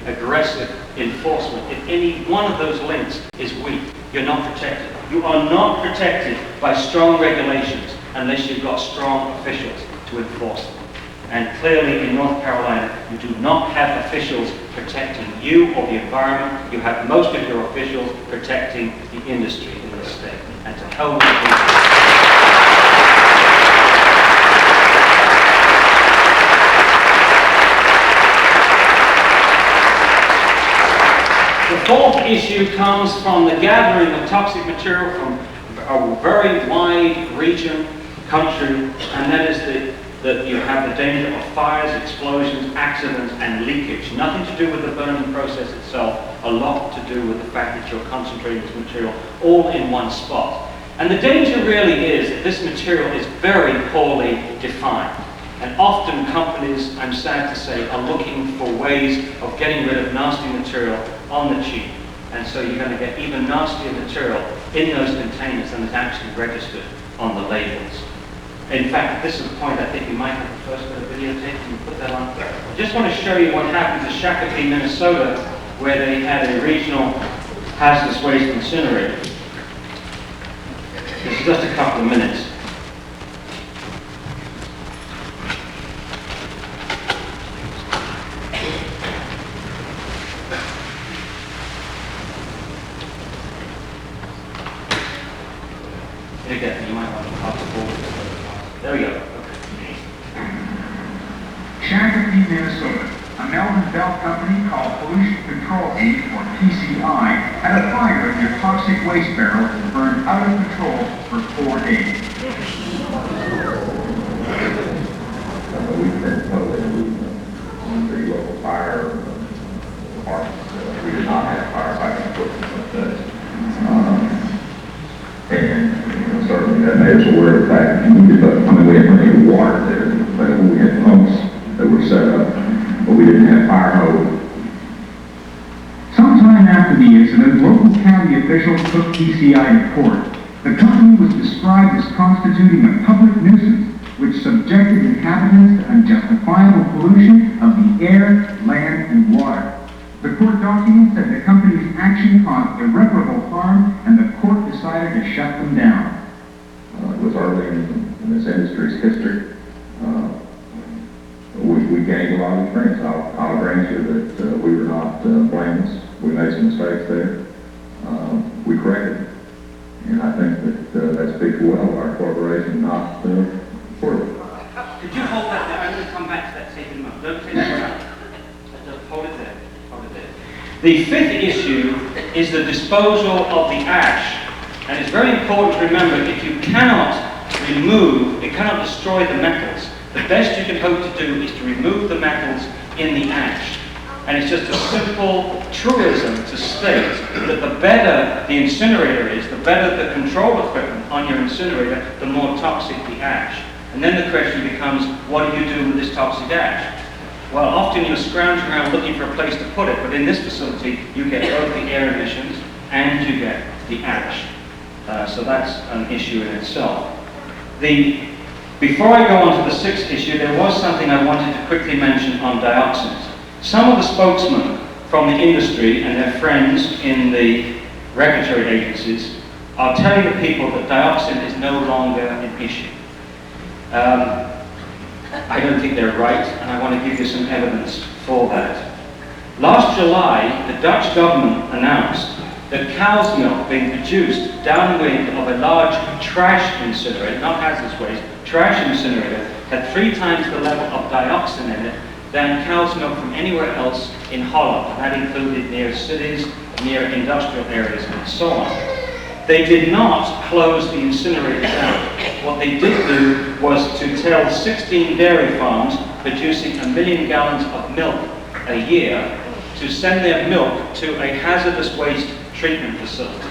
aggressive enforcement. If any one of those links is weak, you're not protected. You are not protected by strong regulations unless you've got strong officials to enforce them. And clearly in North Carolina, you do not have officials protecting you or the environment. You have most of your officials protecting the industry in this state. And to hell with the The fourth issue comes from the gathering of toxic material from a very wide region, country, and that is that you have the danger of fires, explosions, accidents, and leakage. Nothing to do with the burning process itself, a lot to do with the fact that you're concentrating this material all in one spot. And the danger really is that this material is very poorly defined. And often companies, I'm sad to say, are looking for ways of getting rid of nasty material on the cheap. And so you're going to get even nastier material in those containers than is actually registered on the labels. In fact, this is a point I think you might have the first bit of videotape. Can you put that on? I just want to show you what happened to Shakopee, Minnesota, where they had a regional hazardous waste incinerator. This is just a couple of minutes. Again, you might want to pop the board. There we go. Okay. Shakopee, Minnesota. A Melbourne Belt company called Pollution Control Inc., or PCI, had a fire in their toxic waste barrel that burned out of control for 4 days. We've been told that on the local fire department, we did not have firefighting equipment, and certainly that made us aware of the fact that we didn't have any water there, but we had pumps that were set up, but we didn't have fire hose. Sometime after the incident, local county officials took PCI to court. The company was described as constituting a public nuisance, which subjected inhabitants to unjustifiable pollution of the air, land, and water. The court documents said the company's action caused irreparable harm, and the court decided to shut them down. It was early in this industry's history. We gained a lot of experience. I'll grant you that we were not blameless. We made some mistakes there. We corrected. And I think that speaks well of our corporation, not poorly. Could you hold that there? I'm going to come back to that tape in a moment. Don't take that out. Just hold it there. Hold it there. The fifth issue is the disposal of the ash. And it's very important to remember, if you cannot remove, it cannot destroy the metals, the best you can hope to do is to remove the metals in the ash. And it's just a simple truism to state that the better the incinerator is, the better the control equipment on your incinerator, the more toxic the ash. And then the question becomes, what do you do with this toxic ash? Well, often you're scrounging around looking for a place to put it, but in this facility, you get both the air emissions and you get the ash. So that's an issue in itself. Before I go on to the sixth issue, there was something I wanted to quickly mention on dioxins. Some of the spokesmen from the industry and their friends in the regulatory agencies are telling the people that dioxin is no longer an issue. I don't think they're right, and I want to give you some evidence for that. Last July, the Dutch government announced that cow's milk being produced downwind of a large trash incinerator, not hazardous waste, trash incinerator, had 3 times the level of dioxin in it than cow's milk from anywhere else in Holland. And that included near cities, near industrial areas, and so on. They did not close the incinerator down. What they did do was to tell 16 dairy farms producing 1 million gallons of milk a year to send their milk to a hazardous waste treatment facility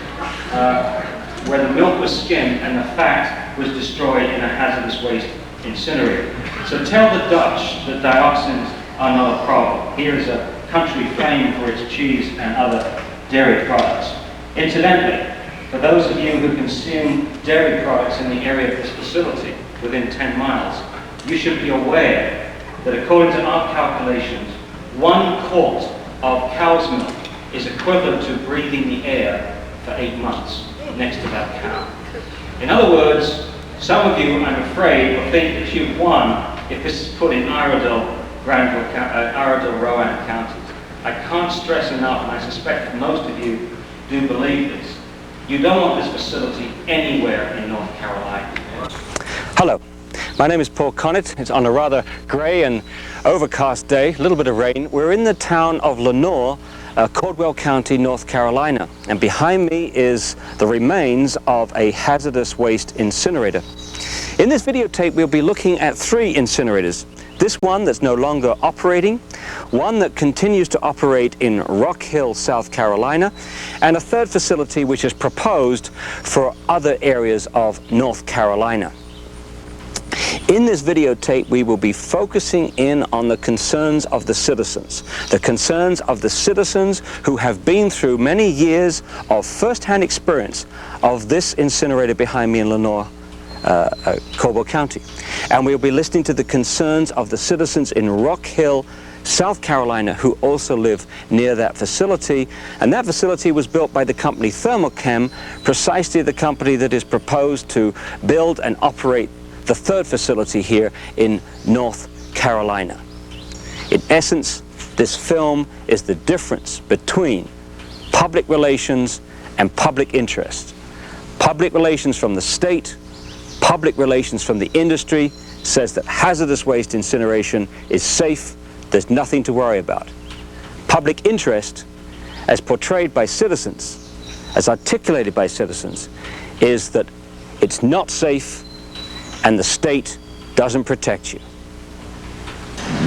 where the milk was skimmed and the fat was destroyed in a hazardous waste incinerator. So tell the Dutch that dioxins are not a problem. Here is a country famed for its cheese and other dairy products. Incidentally, for those of you who consume dairy products in the area of this facility within 10 miles, you should be aware that according to our calculations, 1 quart of cow's milk is equivalent to breathing the air for 8 months next to that cow. In other words, some of you, I'm afraid, will think that you've won if this is put in Iredell, Rowan counties. I can't stress enough, and I suspect that most of you do believe this. You don't want this facility anywhere in North Carolina. Hello, my name is Paul Connett. It's on a rather grey and overcast day, a little bit of rain. We're in the town of Lenoir, Caldwell County, North Carolina. And behind me is the remains of a hazardous waste incinerator. In this videotape, we'll be looking at 3 incinerators. This one that's no longer operating, one that continues to operate in Rock Hill, South Carolina, and a 3rd facility which is proposed for other areas of North Carolina. In this videotape, we will be focusing in on the concerns of the citizens who have been through many years of first-hand experience of this incinerator behind me in Lenoir, Caldwell County. And we'll be listening to the concerns of the citizens in Rock Hill, South Carolina, who also live near that facility. And that facility was built by the company Thermochem, precisely the company that is proposed to build and operate the 3rd facility here in North Carolina. In essence, this film is the difference between public relations and public interest. Public relations from the state, public relations from the industry says that hazardous waste incineration is safe, there's nothing to worry about. Public interest, as portrayed by citizens, as articulated by citizens, is that it's not safe and the state doesn't protect you.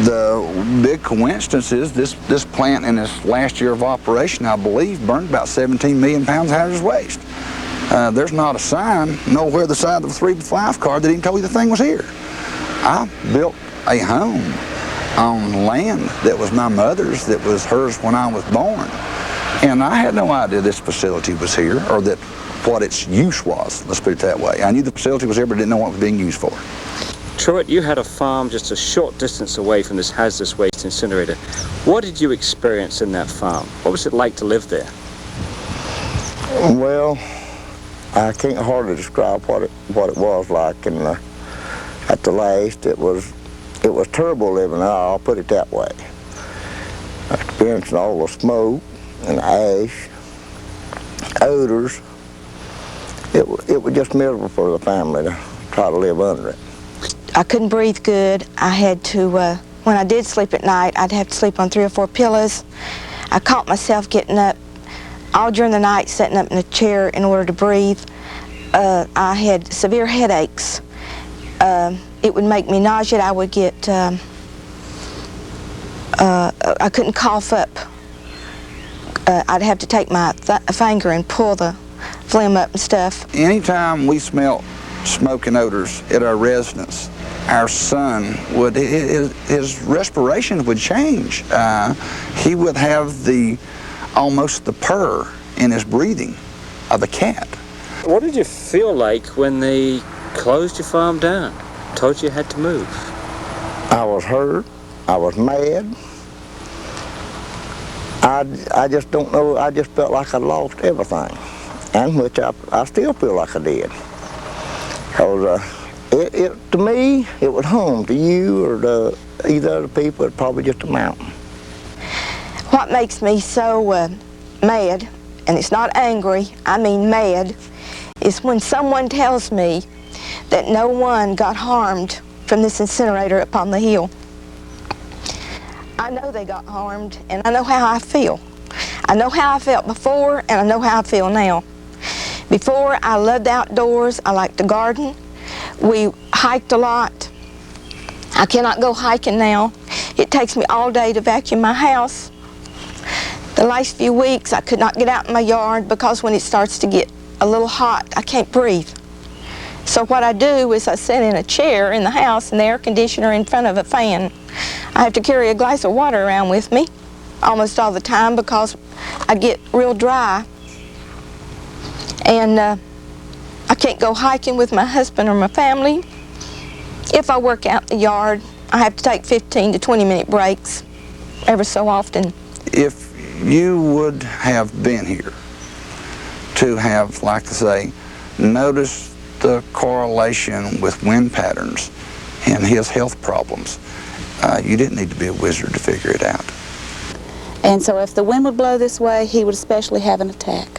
The big coincidence is this plant in its last year of operation, I believe, burned about 17 million pounds of hazardous waste. There's not a sign nowhere the side of a 3x5 car that even told you the thing was here. I built a home on land that was my mother's, that was hers when I was born. And I had no idea this facility was here, or that what its use was, let's put it that way. I knew the facility was here, but didn't know what it was being used for. Truett, you had a farm just a short distance away from this hazardous waste incinerator. What did you experience in that farm? What was it like to live there? Well, I can't hardly describe what it was like, and at the last it was terrible living there, I'll put it that way. Experiencing all the smoke and ash, odors. It was just miserable for the family to try to live under it. I couldn't breathe good. I had to, when I did sleep at night, I'd have to sleep on 3 or 4 pillows. I caught myself getting up all during the night, sitting up in a chair in order to breathe. I had severe headaches. It would make me nauseous. I would get, I couldn't cough up. I'd have to take my finger and pull the phlegm up and stuff. Anytime we smelled smoking odors at our residence, our son would, his respiration would change. He would have almost the purr in his breathing of a cat. What did you feel like when they closed your farm down, told you had to move? I was hurt, I was mad. I just don't know, I just felt like I'd lost everything, and which I still feel like I did. Because to me, it was home. To you or to either other people, it's probably just a mountain. What makes me so mad, and it's not angry, I mean mad, is when someone tells me that no one got harmed from this incinerator up on the hill. I know they got harmed, and I know how I feel. I know how I felt before, and I know how I feel now. Before, I loved the outdoors. I liked to garden. We hiked a lot. I cannot go hiking now. It takes me all day to vacuum my house. The last few weeks, I could not get out in my yard because when it starts to get a little hot, I can't breathe. So what I do is I sit in a chair in the house and the air conditioner in front of a fan. I have to carry a glass of water around with me almost all the time because I get real dry. And I can't go hiking with my husband or my family. If I work out in the yard, I have to take 15 to 20 minute breaks every so often. if you would have been here to have, like I say, noticed the correlation with wind patterns and his health problems, you didn't need to be a wizard to figure it out. And so if the wind would blow this way, he would especially have an attack.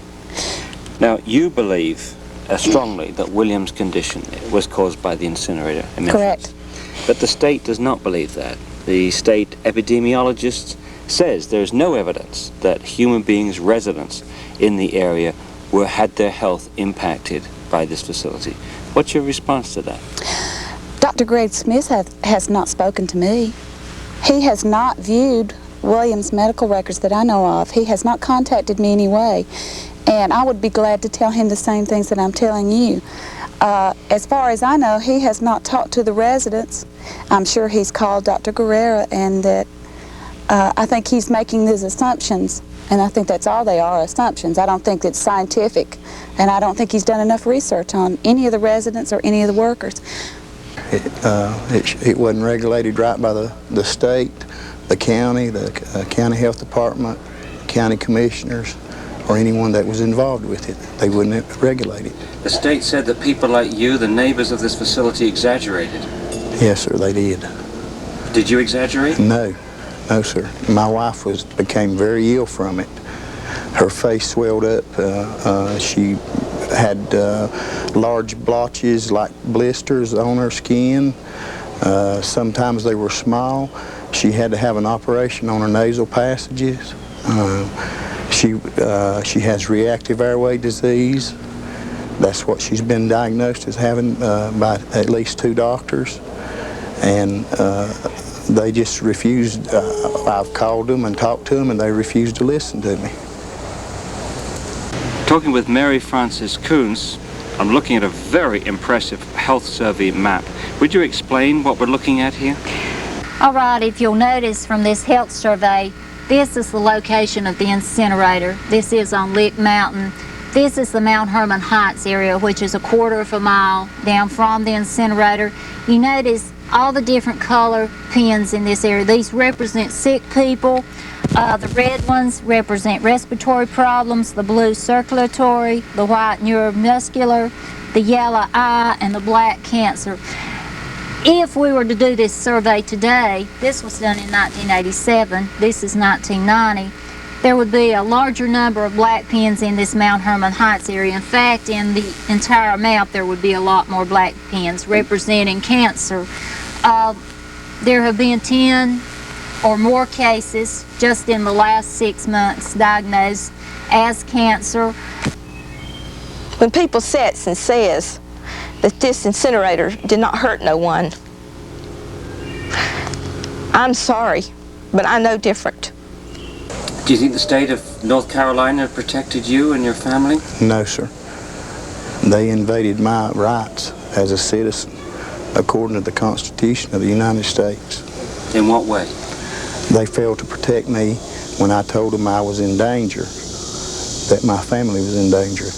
Now, you believe strongly that William's condition was caused by the incinerator emissions. Correct. But the state does not believe that. The state epidemiologist says there is no evidence that human beings residents in the area had their health impacted by this facility. What's your response to that? Dr. Greg Smith has not spoken to me. He has not viewed William's medical records that I know of. He has not contacted me anyway, and I would be glad to tell him the same things that I'm telling you. As far as I know, he has not talked to the residents. I'm sure he's called Dr. Guerrera, and that I think he's making these assumptions, and I think that's all they are, assumptions. I don't think it's scientific, and I don't think he's done enough research on any of the residents or any of the workers. It wasn't regulated right by the state, the county health department, county commissioners, or anyone that was involved with it. They wouldn't regulate it. The state said that people like you, the neighbors of this facility, exaggerated. Yes, sir, they did. Did you exaggerate? No, sir. My wife became very ill from it. Her face swelled up. She had large blotches like blisters on her skin. Sometimes they were small. She had to have an operation on her nasal passages. She has reactive airway disease. That's what she's been diagnosed as having by at least 2 doctors. And they just refused. I've called them and talked to them, and they refused to listen to me. Talking with Mary Frances Coons, I'm looking at a very impressive health survey map. Would you explain what we're looking at here? All right, if you'll notice from this health survey, this is the location of the incinerator. This is on Lick Mountain. This is the Mount Herman Heights area, which is 1/4 mile down from the incinerator. You notice all the different color pins in this area. These represent sick people. The red ones represent respiratory problems, the blue circulatory, the white neuromuscular, the yellow eye, and the black cancer. If we were to do this survey today, this was done in 1987, this is 1990, there would be a larger number of black pins in this Mount Herman Heights area. In fact, in the entire map, there would be a lot more black pins representing cancer. There have been 10 or more cases just in the last 6 months diagnosed as cancer. When people sits and says that this incinerator did not hurt no one, I'm sorry, but I know different. Do you think the state of North Carolina protected you and your family? No, sir. They invaded my rights as a citizen according to the Constitution of the United States. In what way? They failed to protect me when I told them I was in danger, that my family was in danger.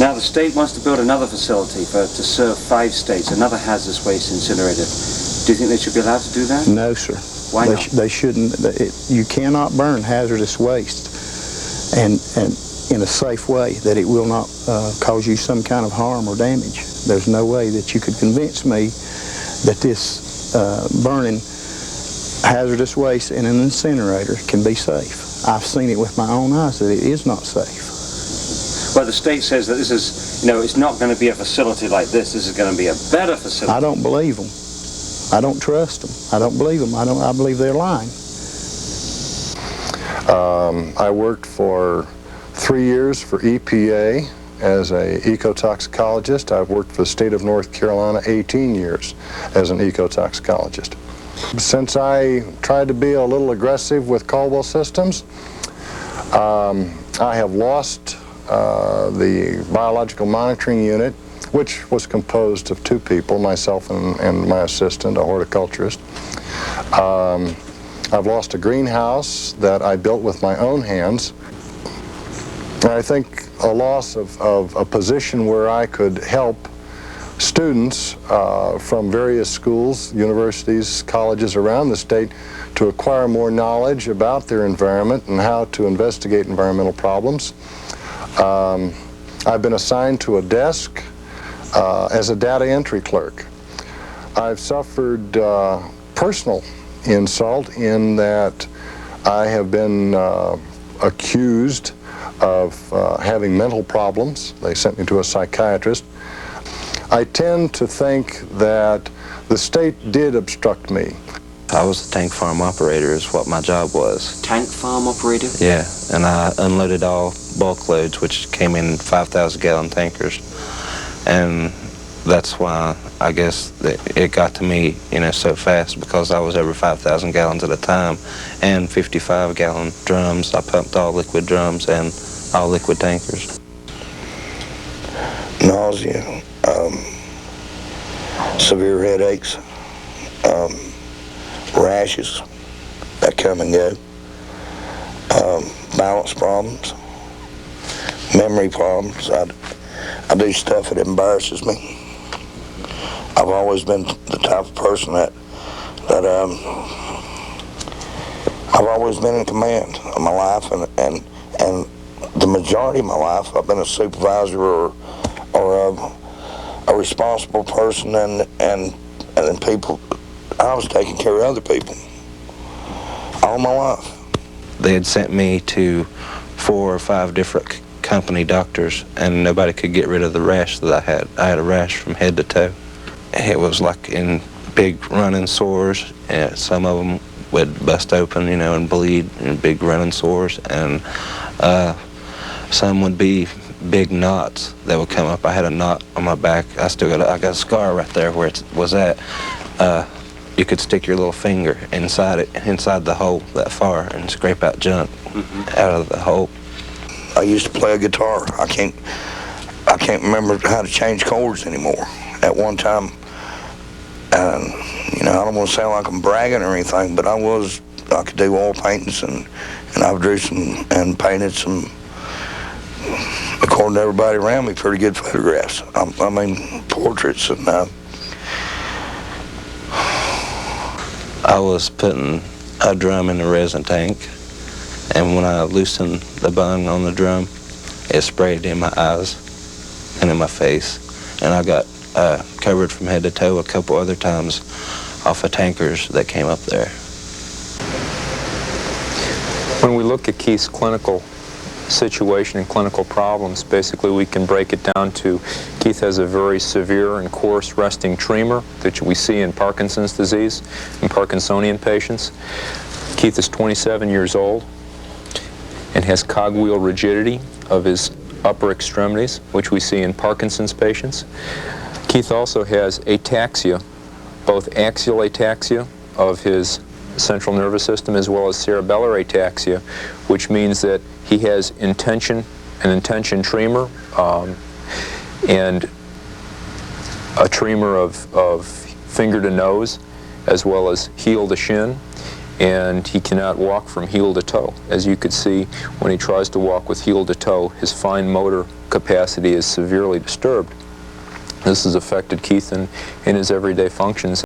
Now the state wants to build another facility to serve 5 states, another hazardous waste incinerator. Do you think they should be allowed to do that? No, sir. Why not? They shouldn't. You cannot burn hazardous waste and in a safe way that it will not cause you some kind of harm or damage. There's no way that you could convince me that this burning hazardous waste in an incinerator can be safe. I've seen it with my own eyes that it is not safe. Well, the state says that this is, it's not going to be a facility like this. This is going to be a better facility. I don't believe them. I don't trust them. I don't believe them. I believe they're lying. I worked for 3 years for EPA as an ecotoxicologist. I've worked for the state of North Carolina 18 years as an ecotoxicologist. Since I tried to be a little aggressive with Caldwell Systems, I have lost the biological monitoring unit, which was composed of 2 people, myself and my assistant, a horticulturist. I've lost a greenhouse that I built with my own hands. And I think a loss of a position where I could help students from various schools, universities, colleges around the state to acquire more knowledge about their environment and how to investigate environmental problems. I've been assigned to a desk as a data entry clerk. I've suffered personal insult in that I have been accused of having mental problems. They sent me to a psychiatrist. I tend to think that the state did obstruct me. I was a tank farm operator is what my job was. Tank farm operator? Yeah, and I unloaded all bulk loads, which came in 5,000-gallon tankers. And that's why I guess that it got to me, you know, so fast, because I was over 5,000 gallons at a time and 55-gallon drums. I pumped all liquid drums and all liquid tankers. Nausea, severe headaches, rashes that come and go, balance problems, memory problems. I do stuff that embarrasses me. I've always been the type of person that I've always been in command of my life, and the majority of my life I've been a supervisor or a responsible person, and people. I was taking care of other people all my life. They had sent me to 4 or 5 different company doctors, and nobody could get rid of the rash that I had. I had a rash from head to toe. It was like in big running sores, and some of them would bust open, you know, and bleed in big running sores, and some would be big knots that would come up. I had a knot on my back. I got a scar right there where it was at. You could stick your little finger inside the hole that far and scrape out junk out of the hole. I used to play a guitar. I can't remember how to change chords anymore. At one time, and you know, I don't want to sound like I'm bragging or anything, but I could do oil paintings, and I've drew some and painted some, according to everybody around me, pretty good photographs. I mean, portraits, and I was putting a drum in the resin tank, and when I loosened the bung on the drum, it sprayed in my eyes and in my face, and I got covered from head to toe a couple other times off of tankers that came up there. When we look at Keith's clinical situation and clinical problems, basically we can break it down to Keith has a very severe and coarse resting tremor that we see in Parkinson's disease in Parkinsonian patients. Keith is 27 years old and has cogwheel rigidity of his upper extremities, which we see in Parkinson's patients. Keith also has ataxia, both axial ataxia of his central nervous system as well as cerebellar ataxia, which means that he has an intention tremor, and a tremor of finger to nose as well as heel to shin, and he cannot walk from heel to toe. As you could see, when he tries to walk with heel to toe, his fine motor capacity is severely disturbed. This has affected Keith in his everyday functions.